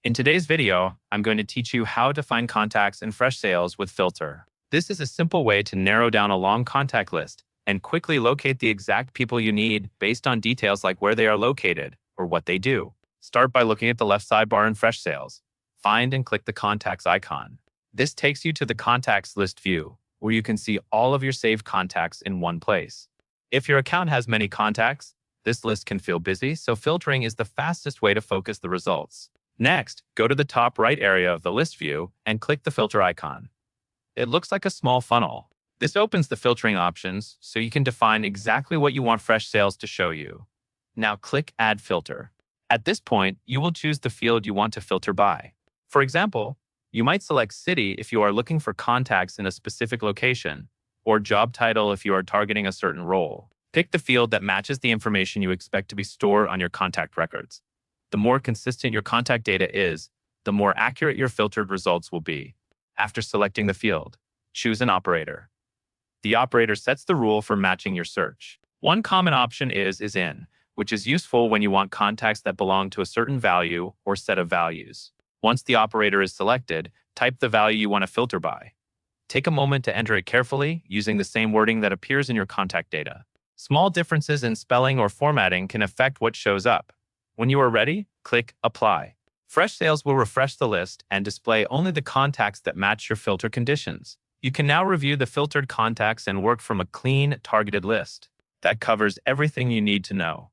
In today's video, I'm going to teach you how to find contacts in Freshsales with Filter. This is a simple way to narrow down a long contact list and quickly locate the exact people you need based on details like where they are located or what they do. Start by looking at the left sidebar in Freshsales. Find and click the contacts icon. This takes you to the contacts list view, where you can see all of your saved contacts in one place. If your account has many contacts, this list can feel busy, so filtering is the fastest way to focus the results. Next, go to the top right area of the list view and click the filter icon. It looks like a small funnel. This opens the filtering options so you can define exactly what you want Freshsales to show you. Now click Add Filter. At this point, you will choose the field you want to filter by. For example, you might select city if you are looking for contacts in a specific location, or job title if you are targeting a certain role. Pick the field that matches the information you expect to be stored on your contact records. The more consistent your contact data is, the more accurate your filtered results will be. After selecting the field, choose an operator. The operator sets the rule for matching your search. One common option is in, which is useful when you want contacts that belong to a certain value or set of values. Once the operator is selected, type the value you want to filter by. Take a moment to enter it carefully using the same wording that appears in your contact data. Small differences in spelling or formatting can affect what shows up. When you are ready, click Apply. Freshsales will refresh the list and display only the contacts that match your filter conditions. You can now review the filtered contacts and work from a clean, targeted list. That covers everything you need to know.